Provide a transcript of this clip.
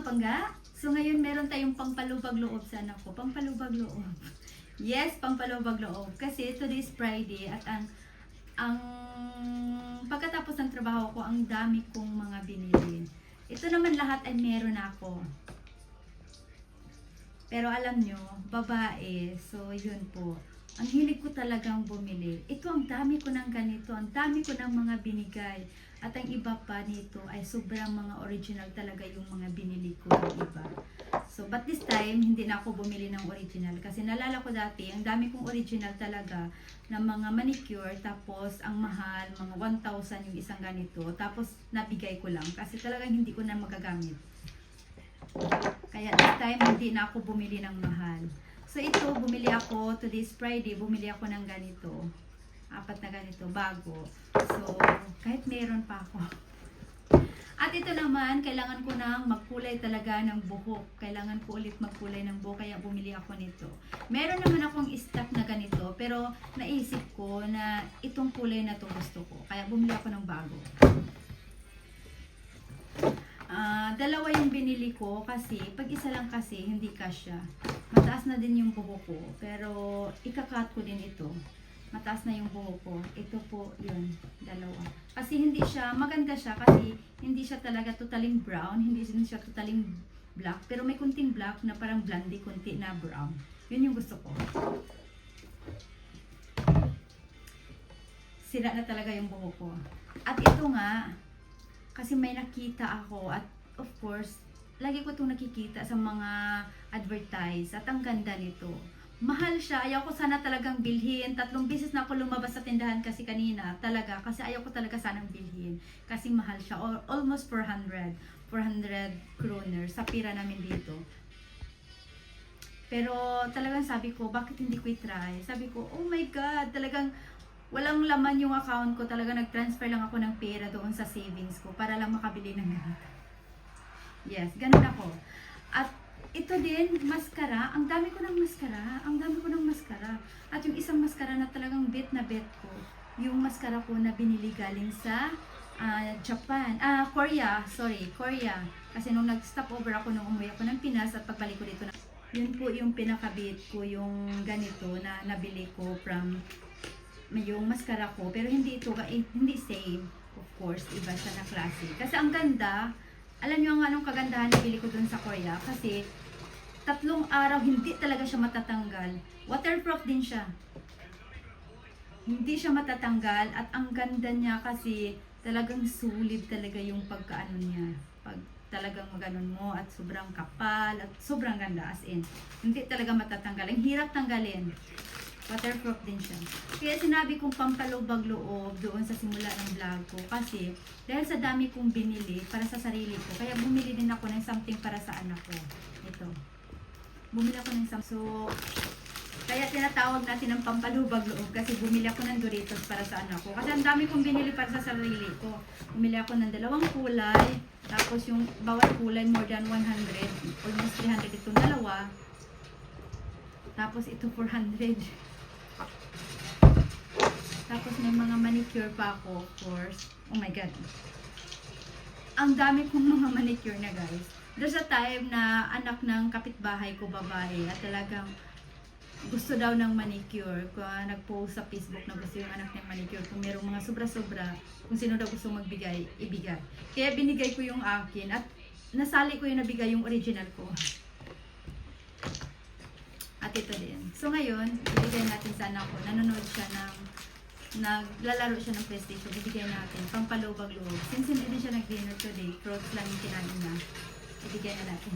mga pangga. So ngayon meron tayong pampalubag loob sa anak ko. Pampalubag loob. Yes, pampalubag loob. Kasi today is Friday at ang pagkatapos ng trabaho ko, ang dami kong mga binili. Ito naman lahat ay meron ako. Pero alam nyo, babae, so yun po. Ang hilig ko talagang bumili. Ito, ang dami ko ng ganito, ang dami ko ng mga binigay. At ang iba pa nito ay sobrang mga original talaga yung mga binili ko ng iba. So, but this time, hindi na ako bumili ng original. Kasi nalala ko dati, ang dami kong original talaga ng mga manicure. Tapos, ang mahal, mga 1,000 yung isang ganito. Tapos, nabigay ko lang. Kasi talagang hindi ko na magagamit. Kaya this time, hindi na ako bumili ng mahal. So ito, bumili ako, today's Friday, bumili ako ng ganito. 4 na ganito, bago. So, kahit meron pa ako. At ito naman, kailangan ko nang magkulay talaga ng buhok. Kailangan ko ulit magkulay ng buhok, kaya bumili ako nito. Meron naman akong stock na ganito, pero naisip ko na itong kulay na to gusto ko. Kaya bumili ako ng bago. Dalawa yung binili ko kasi pag isa lang kasi hindi kasya. Mataas na din yung buhok ko, pero ikakat ko din ito. Mataas na yung buhok ko. Ito po yun, dalawa. Kasi hindi siya, maganda siya kasi hindi siya talaga totaling brown, hindi siya totaling black, pero may kunting black na parang blondie, kunti na brown. Yun yung gusto ko. Sira na talaga yung buhok ko. At ito nga, kasi may nakita ako at of course, lagi ko itong nakikita sa mga advertise at ang ganda nito. Mahal siya, ayaw ko sana talagang bilhin. 3 beses na ako lumabas sa tindahan kasi kanina, talaga, kasi ayaw ko talaga sanang bilhin. Kasi mahal siya, almost 400 kroner sa pira namin dito. Pero talagang sabi ko, bakit hindi ko i-try? Sabi ko, oh my God, talagang walang laman yung account ko. Talaga nag-transfer lang ako ng pera doon sa savings ko para lang makabili ng ganito. Yes, ganun ako. At ito din, mascara. Ang dami ko ng mascara. Ang dami ko ng mascara. At yung isang mascara na talagang bet na bet ko, yung mascara ko na binili galing sa Japan. Korea. Sorry, Korea. Kasi nung nag-stop over ako nung umuwi ako ng Pinas at pagbalik ko dito, yun po yung pinakabit ko, yung ganito na nabili ko from yung mascara ko. Pero hindi ito, hindi same. Of course, iba siya na klase. Kasi ang ganda. Alam niyo ang anong kagandahan na bili ko dun sa Korea? Kasi 3 araw hindi talaga siya matatanggal. Waterproof din siya. Hindi siya matatanggal at ang ganda niya kasi talagang sulit talaga yung pagkaano niya. Pag talagang maganon mo at sobrang kapal at sobrang ganda as in. Hindi talaga matatanggal. Ang hirap tanggalin. Waterproof din siya. Kaya sinabi kong pampalubag loob doon sa simula ng vlog ko. Kasi dahil sa dami kong binili para sa sarili ko, kaya bumili din ako ng something para sa anak ko. Ito. Bumili ako ng something. So, kaya tinatawag natin ng pampalubag loob kasi bumili ako ng Doritos para sa anak ko. Kasi ang dami kong binili para sa sarili ko. Bumili ako ng 2 kulay. Tapos yung bawat kulay more than 100. Almost 300 itong dalawa. Tapos ito 400. Tapos may mga manicure pa ako, of course. Oh my God. Ang dami kong mga manicure na guys. There's a time na anak ng kapitbahay ko babae at talagang gusto daw ng manicure. Nag-post sa Facebook na gusto yung anak ng manicure. Kung merong mga sobra-sobra, kung sino daw gusto magbigay, ibigay. Kaya binigay ko yung akin at nasali ko yung nabigay yung original ko. At ito din. So ngayon, ibigay natin sa anak ko. Nanonood siya naglalaro siya ng PlayStation. Ibigay natin. Pampalubag loob. Since hindi din siya nag-dinner today, fruits lang yung kinain na. Ibigay na natin.